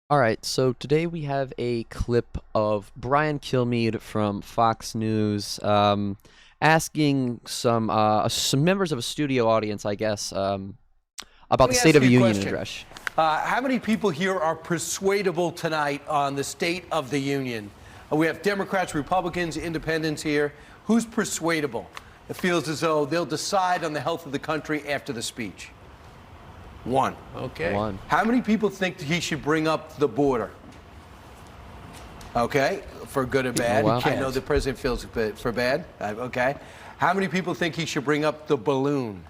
All right, so today we have a clip of Brian Kilmeade from Fox News asking some members of a studio audience, I guess, about Let the me State ask of you the a Union question. address. How many people here are persuadable tonight on the State of the Union? We have Democrats, Republicans, independents here. Who's persuadable? It feels as though they'll decide on the health of the country after the speech. One. Okay. One. How many people think that he should bring up the border? Okay, for good or bad. Oh, wow. I know the president feels for bad. Okay. How many people think he should bring up the balloon?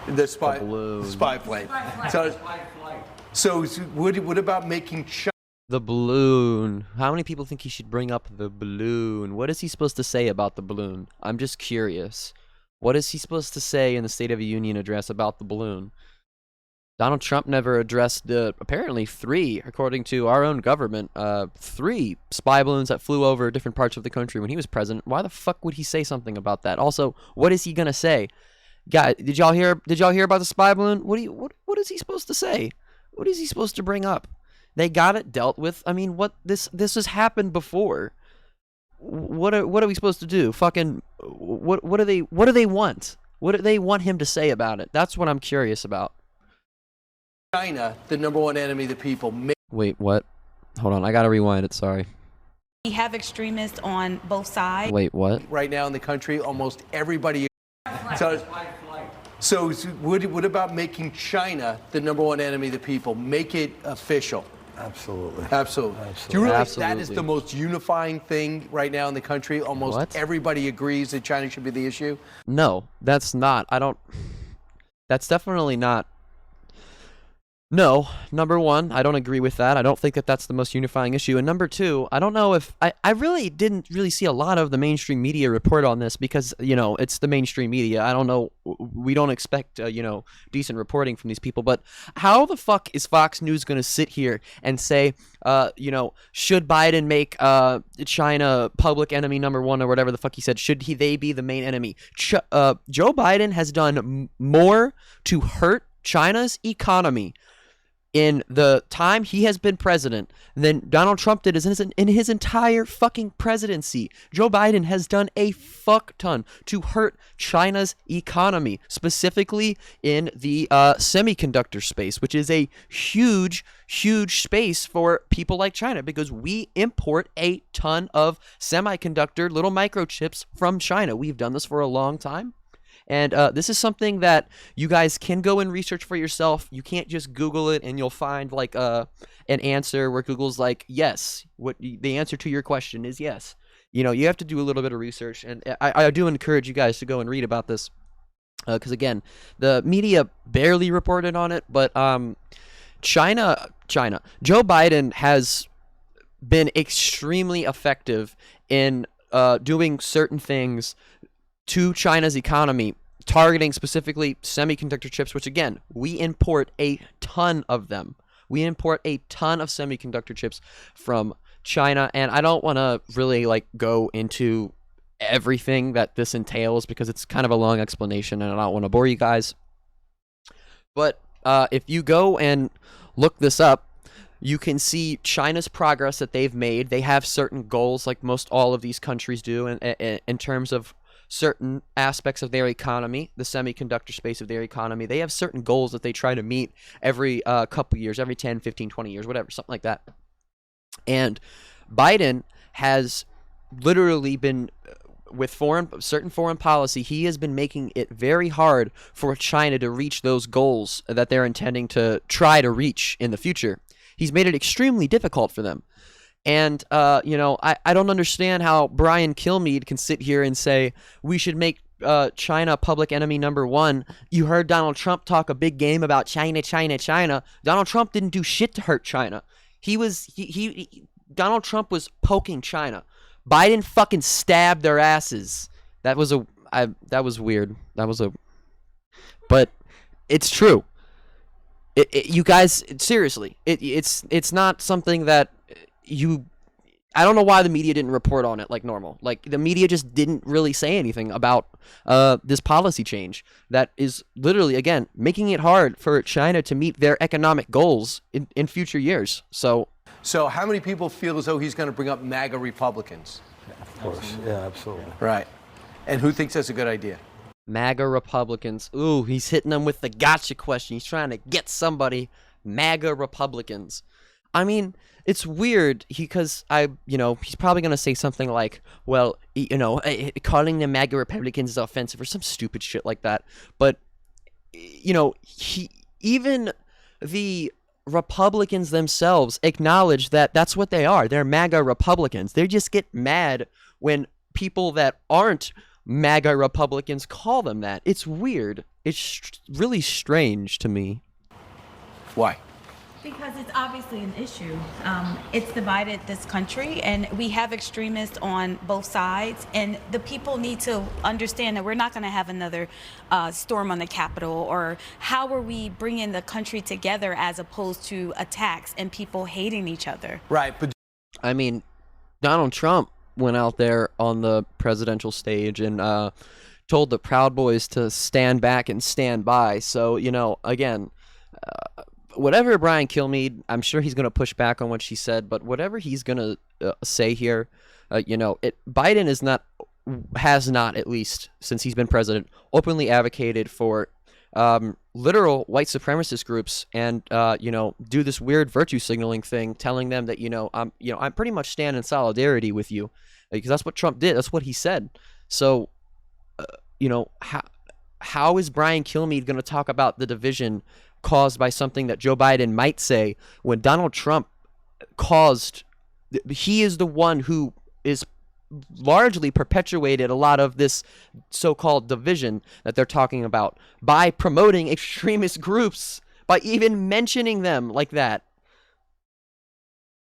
The spy plane. So what about making China? The balloon. How many people think he should bring up the balloon? What is he supposed to say about the balloon? I'm just curious. What is he supposed to say in the State of the Union address about the balloon? Donald Trump never addressed the apparently three, according to our own government, three spy balloons that flew over different parts of the country when he was president. Why the fuck would he say something about that? Also, what is he gonna say? Guy, did y'all hear about the spy balloon? What is he supposed to say? What is he supposed to bring up? They got it dealt with. I mean, this has happened before. What are we supposed to do? Fucking what do they want? What do they want him to say about it? That's what I'm curious about. China, the number one enemy of the people. Wait, what? Hold on, I gotta rewind it, sorry. We have extremists on both sides. Wait, what? Right now in the country, almost everybody. So what about making China the number one enemy of the people? Make it official. Absolutely. Absolutely. Do you realize that is Absolutely. the most unifying thing right now in the country? Almost What? everybody agrees that China should be the issue. No, that's not. That's definitely not. No, number one, I don't agree with that. I don't think that that's the most unifying issue. And number two, I don't know if I really didn't really see a lot of the mainstream media report on this because, it's the mainstream media. I don't know. We don't expect, decent reporting from these people. But how the fuck is Fox News going to sit here and say, should Biden make China public enemy number one or whatever the fuck he said? They be the main enemy? Joe Biden has done more to hurt China's economy in the time he has been president than Donald Trump did in his entire fucking presidency. Joe Biden has done a fuck ton to hurt China's economy, specifically in the semiconductor space, which is a huge, huge space for people like China because we import a ton of semiconductor little microchips from China. We've done this for a long time. And this is something that you guys can go and research for yourself. You can't just Google it and you'll find like an answer where Google's like, yes, the answer to your question is yes. You have to do a little bit of research. And I do encourage you guys to go and read about this. Because again, the media barely reported on it. But China, Joe Biden has been extremely effective in doing certain things to China's economy, targeting specifically semiconductor chips, which again, we import a ton of them. We import a ton of semiconductor chips from China, and I don't want to really go into everything that this entails because it's kind of a long explanation and I don't want to bore you guys. But if you go and look this up, you can see China's progress that they've made. They have certain goals, like most all of these countries do, in terms of certain aspects of their economy, the semiconductor space of their economy. They have certain goals that they try to meet every couple years, every 10, 15, 20 years, whatever, something like that. And Biden has literally been, with certain foreign policy, he has been making it very hard for China to reach those goals that they're intending to try to reach in the future. He's made it extremely difficult for them. And, I don't understand how Brian Kilmeade can sit here and say we should make China public enemy number one. You heard Donald Trump talk a big game about China, China, China. Donald Trump didn't do shit to hurt China. Donald Trump was poking China. Biden fucking stabbed their asses. That was weird. But it's true. You guys, seriously, it's not something that I don't know why the media didn't report on it like normal. Like, the media just didn't really say anything about this policy change that is literally, again, making it hard for China to meet their economic goals in future years. So how many people feel as though he's going to bring up MAGA Republicans? Of course. Yeah, absolutely. Right. And who thinks that's a good idea? MAGA Republicans. Ooh, he's hitting them with the gotcha question. He's trying to get somebody. MAGA Republicans. I mean, it's weird because he's probably going to say something like, well, calling them MAGA Republicans is offensive or some stupid shit like that. But, even the Republicans themselves acknowledge that that's what they are. They're MAGA Republicans. They just get mad when people that aren't MAGA Republicans call them that. It's weird. It's really strange to me. Why? Because it's obviously an issue. It's divided this country, and we have extremists on both sides. And the people need to understand that we're not going to have another storm on the Capitol. Or how are we bringing the country together as opposed to attacks and people hating each other? Right. But I mean, Donald Trump went out there on the presidential stage and told the Proud Boys to stand back and stand by. So, again, whatever Brian Kilmeade, I'm sure he's going to push back on what she said, but whatever he's going to say here, Biden has not, at least since he's been president, openly advocated for literal white supremacist groups and do this weird virtue signaling thing, telling them that I'm pretty much stand in solidarity with you, because that's what Trump did. That's what he said. So how is Brian Kilmeade going to talk about the division caused by something that Joe Biden might say when Donald Trump he is the one who is largely perpetuated a lot of this so-called division that they're talking about by promoting extremist groups, by even mentioning them like that.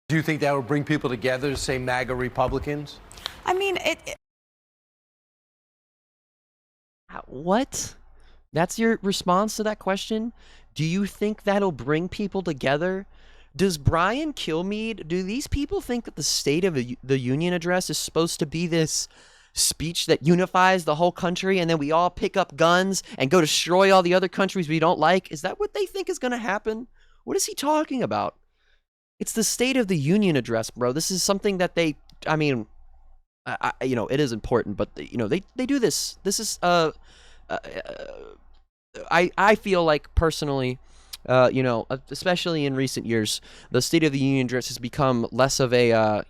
do you think that would bring people together to say MAGA Republicans? I mean, What? That's your response to that question? Do you think that'll bring people together? Does Brian Kilmeade, do these people think that the State of the Union address is supposed to be this speech that unifies the whole country and then we all pick up guns and go destroy all the other countries we don't like? Is that what they think is going to happen? What is he talking about? It's the State of the Union address, bro. This is something that it is important, but they do this. This is I feel like personally, especially in recent years, the State of the Union address has become less of a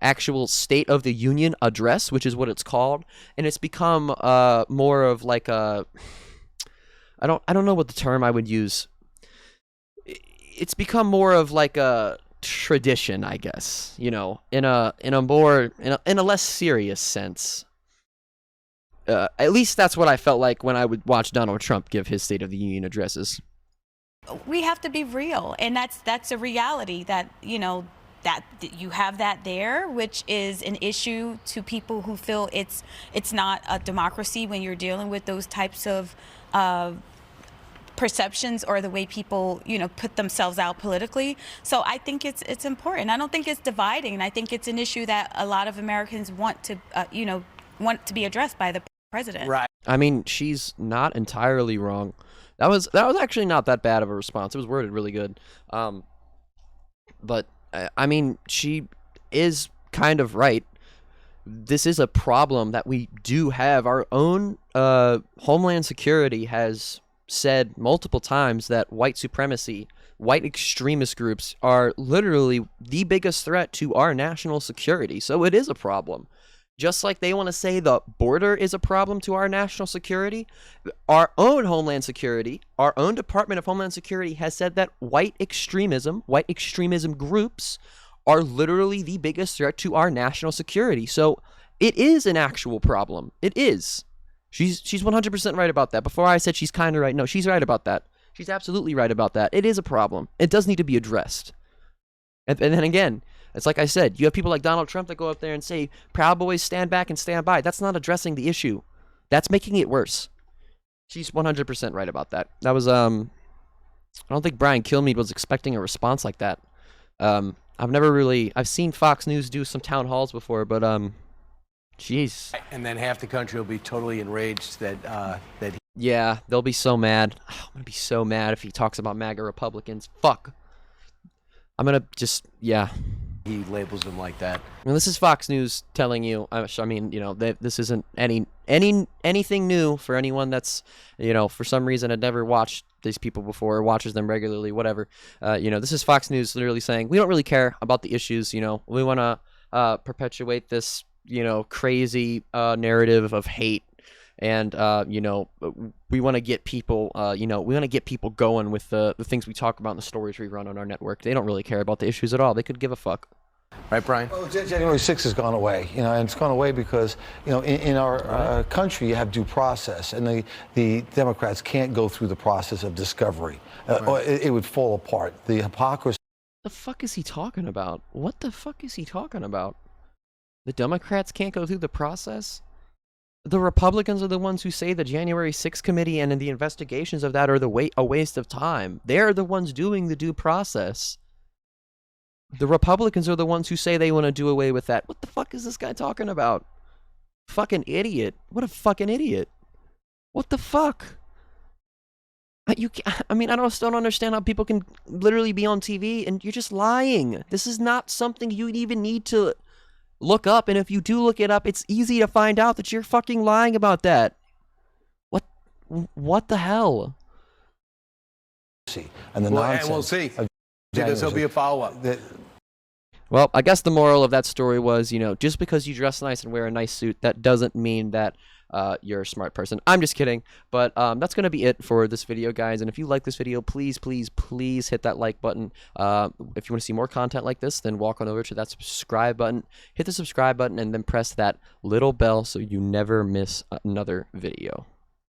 actual State of the Union address, which is what it's called, and it's become more of like a I don't know what the term I would use. It's become more of like a tradition, I guess, in a less serious sense. At least that's what I felt like when I would watch Donald Trump give his State of the Union addresses. we have to be real, and that's a reality that that you have that there, which is an issue to people who feel it's not a democracy when you're dealing with those types of perceptions or the way people put themselves out politically. So I think it's important. I don't think it's dividing. I think it's an issue that a lot of Americans want to be addressed by the president. Right. I mean, she's not entirely wrong. That was actually not that bad of a response. It was worded really good. But I mean, she is kind of right. This is a problem that we do have. Our own Homeland Security has said multiple times that white supremacy, white extremist groups are literally the biggest threat to our national security. So it is a problem. Just like they want to say the border is a problem to our national security, our own Homeland Security, our own Department of Homeland Security has said that white extremism groups are literally the biggest threat to our national security. So it is an actual problem. It is. She's 100% right about that. Before I said she's kind of right. No, she's right about that. She's absolutely right about that. It is a problem. It does need to be addressed. And then again, it's like I said, you have people like Donald Trump that go up there and say, Proud Boys stand back and stand by. That's not addressing the issue. That's making it worse. She's 100% right about that. That was, I don't think Brian Kilmeade was expecting a response like that. I've seen Fox News do some town halls before, but jeez. And then half the country will be totally enraged that Yeah, they'll be so mad. I'm gonna be so mad if he talks about MAGA Republicans. Fuck. I'm gonna just, yeah. he labels them like that. I mean, this is Fox News telling you. I mean, you know, this isn't anything new for anyone that's, you know, for some reason had never watched these people before or watches them regularly, whatever. You know, this is Fox News literally saying we don't really care about the issues. You know, we want to perpetuate this, you know, crazy narrative of hate. And, you know, we want to get people, you know, we want to get people going with the things we talk about in the stories we run on our network. They don't really care about the issues at all. They could give a fuck. Right, Brian? Well, January 6th has gone away, you know, and it's gone away because, you know, in our country you have due process, and the Democrats can't go through the process of discovery, or it would fall apart. The hypocrisy. The fuck is he talking about? What the fuck is he talking about? The Democrats can't go through the process? The Republicans are the ones who say the January 6th committee and the investigations of that are a waste of time. They're the ones doing the due process. The Republicans are the ones who say they want to do away with that. What the fuck is this guy talking about? Fucking idiot. What a fucking idiot. What the fuck? I mean, I don't understand how people can literally be on TV and you're just lying. This is not something you even need to look up, and if you do look it up, it's easy to find out that you're fucking lying about that. What the hell? And the Well, nonsense. and we'll see. of This will be a follow-up. Well, I guess the moral of that story was, you know, just because you dress nice and wear a nice suit, that doesn't mean that you're a smart person. I'm just kidding. But that's going to be it for this video, guys. And if you like this video, please, please, please hit that like button. If you want to see more content like this, then walk on over to that subscribe button. Hit the subscribe button and then press that little bell so you never miss another video.